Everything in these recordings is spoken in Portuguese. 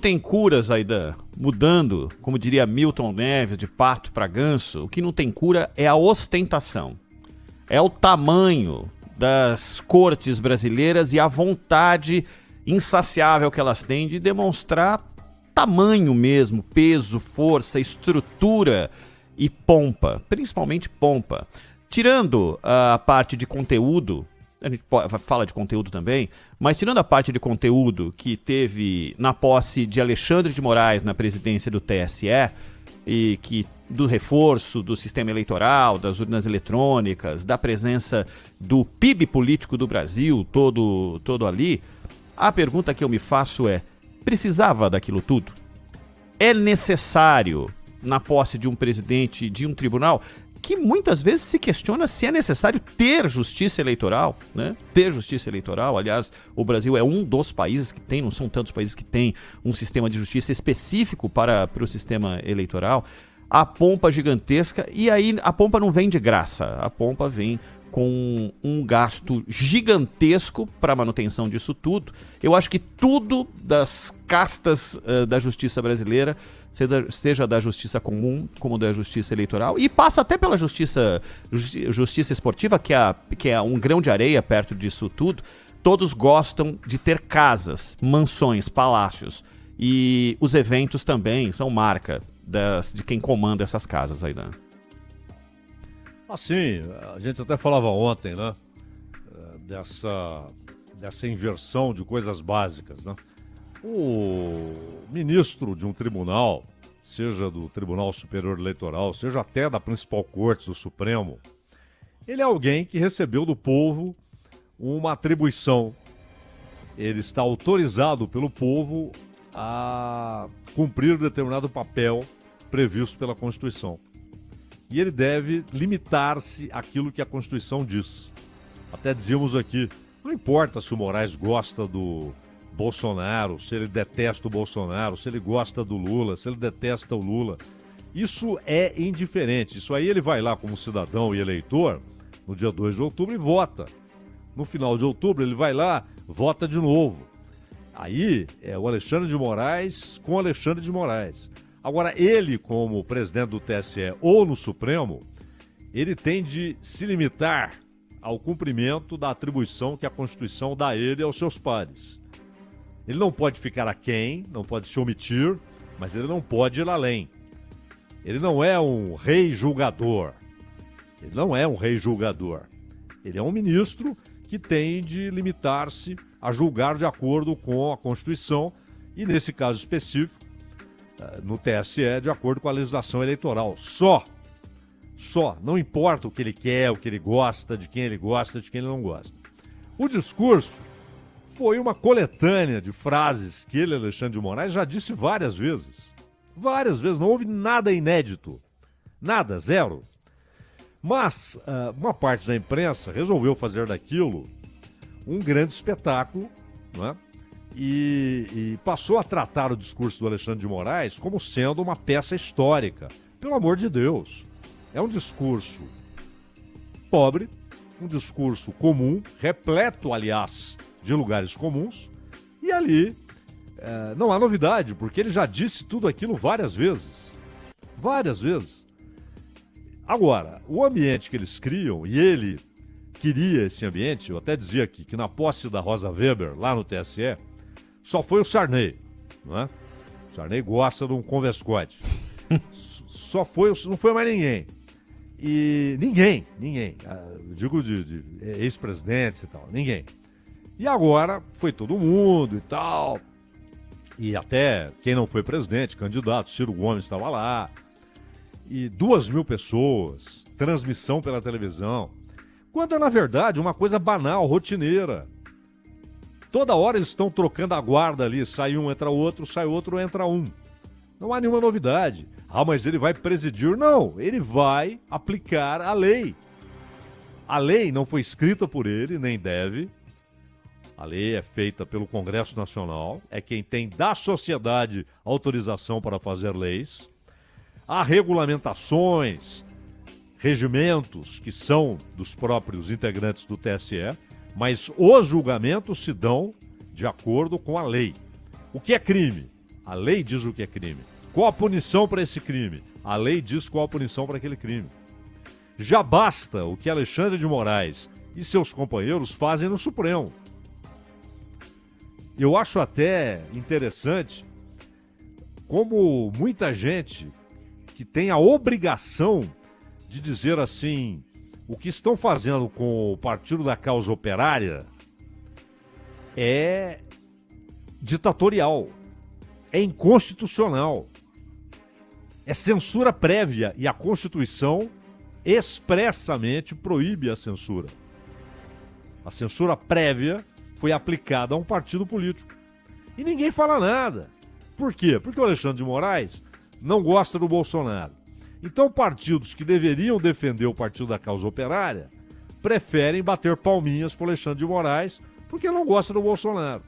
tem cura, Zaidan, mudando, como diria Milton Neves, de pato para ganso, o que não tem cura é a ostentação. É o tamanho das cortes brasileiras e a vontade insaciável que elas têm de demonstrar tamanho mesmo, peso, força, estrutura e pompa, principalmente pompa. Tirando a parte de conteúdo, a gente fala de conteúdo também, mas tirando a parte de conteúdo que teve na posse de Alexandre de Moraes na presidência do TSE, e que do reforço do sistema eleitoral, das urnas eletrônicas, da presença do PIB político do Brasil, todo ali, a pergunta que eu me faço é, precisava daquilo tudo? É necessário, na posse de um presidente de um tribunal, que muitas vezes se questiona se é necessário ter justiça eleitoral, né? Ter justiça eleitoral, aliás, o Brasil é um dos países que tem, não são tantos países que têm um sistema de justiça específico para o sistema eleitoral. A pompa gigantesca, e aí a pompa não vem de graça, a pompa vem com um gasto gigantesco para a manutenção disso tudo. Eu acho que tudo das castas da justiça brasileira, seja da justiça comum como da justiça eleitoral, e passa até pela justiça esportiva, que é um grão de areia perto disso tudo, todos gostam de ter casas, mansões, palácios. E os eventos também são marca de quem comanda essas casas, Aidan. Assim, a gente até falava ontem, né? Dessa inversão de coisas básicas, né? O ministro de um tribunal, seja do Tribunal Superior Eleitoral, seja até da principal corte do Supremo, ele é alguém que recebeu do povo uma atribuição. Ele está autorizado pelo povo a cumprir determinado papel previsto pela Constituição. E ele deve limitar-se àquilo que a Constituição diz. Até dizíamos aqui, não importa se o Moraes gosta do Bolsonaro, se ele detesta o Bolsonaro, se ele gosta do Lula, se ele detesta o Lula. Isso é indiferente. Isso aí ele vai lá como cidadão e eleitor no dia 2 de outubro e vota. No final de outubro ele vai lá, vota de novo. Aí é o Alexandre de Moraes com o Alexandre de Moraes. Agora, ele, como presidente do TSE ou no Supremo, ele tem de se limitar ao cumprimento da atribuição que a Constituição dá a ele e aos seus pares. Ele não pode ficar aquém, não pode se omitir, mas ele não pode ir além. Ele não é um rei julgador. Ele não é um rei julgador. Ele é um ministro que tem de limitar-se a julgar de acordo com a Constituição e, nesse caso específico, no TSE, de acordo com a legislação eleitoral. Só. Não importa o que ele quer, o que ele gosta, de quem ele não gosta. O discurso foi uma coletânea de frases que ele, Alexandre de Moraes, já disse várias vezes. Várias vezes, não houve nada inédito. Nada, zero. Mas uma parte da imprensa resolveu fazer daquilo um grande espetáculo, não é? E passou a tratar o discurso do Alexandre de Moraes como sendo uma peça histórica. Pelo amor de Deus. É um discurso pobre, um discurso comum, repleto, aliás, de lugares comuns. E ali não há novidade, porque ele já disse tudo aquilo várias vezes. Várias vezes. Agora, o ambiente que eles criam, e ele queria esse ambiente, eu até dizia aqui que na posse da Rosa Weber, lá no TSE, só foi o Sarney, não é? O Sarney gosta de um converscote. Não foi mais ninguém. E ninguém. Eu digo de ex-presidentes e tal, ninguém. E agora foi todo mundo e tal. E até quem não foi presidente, candidato, Ciro Gomes estava lá. E 2.000 pessoas, transmissão pela televisão. Quando é, na verdade, uma coisa banal, rotineira. Toda hora eles estão trocando a guarda ali, sai um, entra outro, sai outro, entra um. Não há nenhuma novidade. Ah, mas ele vai presidir. Não, ele vai aplicar a lei. A lei não foi escrita por ele, nem deve. A lei é feita pelo Congresso Nacional, é quem tem da sociedade autorização para fazer leis. Há regulamentações, regimentos que são dos próprios integrantes do TSE, mas os julgamentos se dão de acordo com a lei. O que é crime? A lei diz o que é crime. Qual a punição para esse crime? A lei diz qual a punição para aquele crime. Já basta o que Alexandre de Moraes e seus companheiros fazem no Supremo. Eu acho até interessante como muita gente que tem a obrigação de dizer assim, o que estão fazendo com o Partido da Causa Operária é ditatorial, é inconstitucional, é censura prévia e a Constituição expressamente proíbe a censura. A censura prévia foi aplicada a um partido político. E ninguém fala nada. Por quê? Porque o Alexandre de Moraes não gosta do Bolsonaro. Então, partidos que deveriam defender o Partido da Causa Operária preferem bater palminhas para o Alexandre de Moraes porque não gosta do Bolsonaro.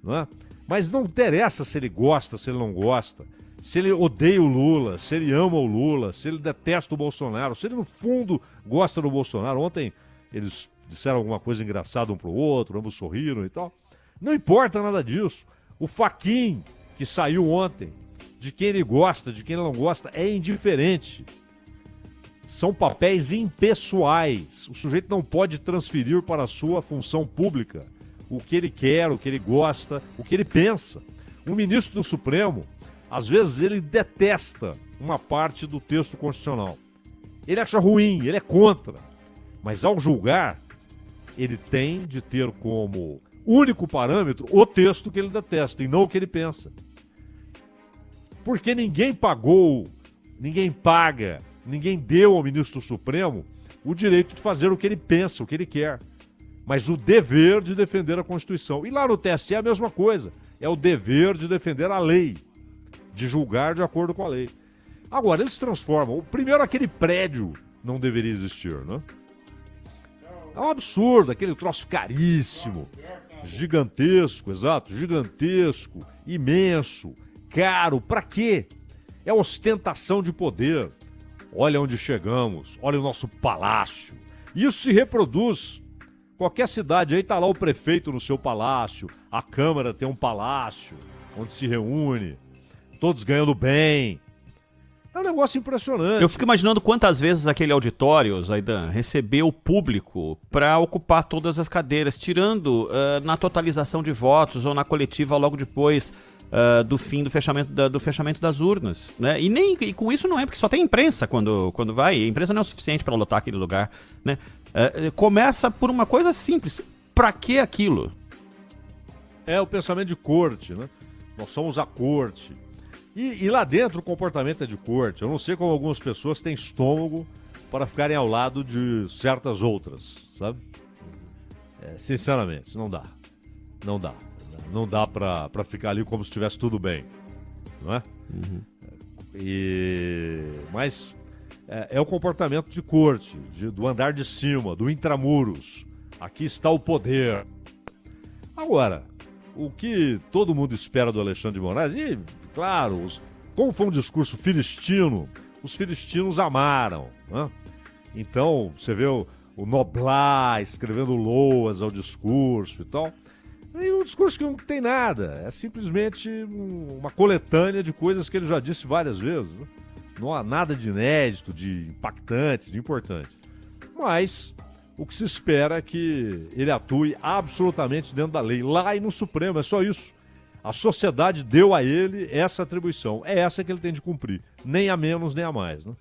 Não é? Mas não interessa se ele gosta, se ele não gosta, se ele odeia o Lula, se ele ama o Lula, se ele detesta o Bolsonaro, se ele no fundo gosta do Bolsonaro. Ontem eles disseram alguma coisa engraçada um pro outro, ambos sorriram e tal. Não importa nada disso. O Fachin, que saiu ontem, de quem ele gosta, de quem ele não gosta, é indiferente. São papéis impessoais. O sujeito não pode transferir para a sua função pública o que ele quer, o que ele gosta, o que ele pensa. Um ministro do Supremo, às vezes ele detesta uma parte do texto constitucional. Ele acha ruim, ele é contra. Mas ao julgar, ele tem de ter como único parâmetro o texto que ele detesta e não o que ele pensa. Porque ninguém pagou, ninguém paga, ninguém deu ao ministro do Supremo o direito de fazer o que ele pensa, o que ele quer. Mas o dever de defender a Constituição. E lá no TSE é a mesma coisa. É o dever de defender a lei, de julgar de acordo com a lei. Agora, eles transformam. Primeiro, aquele prédio não deveria existir, né? É um absurdo, aquele troço caríssimo, gigantesco, exato, gigantesco, imenso, caro. Pra quê? É ostentação de poder. Olha onde chegamos, olha o nosso palácio. Isso se reproduz. Qualquer cidade aí tá lá o prefeito no seu palácio, a Câmara tem um palácio onde se reúne, todos ganhando bem. É um negócio impressionante. Eu fico imaginando quantas vezes aquele auditório, Zaidan, recebeu público para ocupar todas as cadeiras, tirando na totalização de votos ou na coletiva logo depois do fim do fechamento das urnas, né? E com isso não é, porque só tem imprensa quando vai, e a imprensa não é o suficiente para lotar aquele lugar, né? Começa por uma coisa simples. Pra que aquilo? É o pensamento de corte, né? Nós somos a corte. E lá dentro o comportamento é de corte. Eu não sei como algumas pessoas têm estômago para ficarem ao lado de certas outras, sabe? Sinceramente, não dá. Não dá. Não dá pra ficar ali como se estivesse tudo bem, não é? Uhum. Mas é o comportamento de corte, do andar de cima, do intramuros. Aqui está o poder. Agora, o que todo mundo espera do Alexandre de Moraes, e claro, como foi um discurso filistino, os filistinos amaram, né? Então, você vê o Noblar escrevendo loas ao discurso e tal. E um discurso que não tem nada, é simplesmente uma coletânea de coisas que ele já disse várias vezes, né? Não há nada de inédito, de impactante, de importante. Mas o que se espera é que ele atue absolutamente dentro da lei, lá e no Supremo, é só isso. A sociedade deu a ele essa atribuição, é essa que ele tem de cumprir, nem a menos nem a mais, né?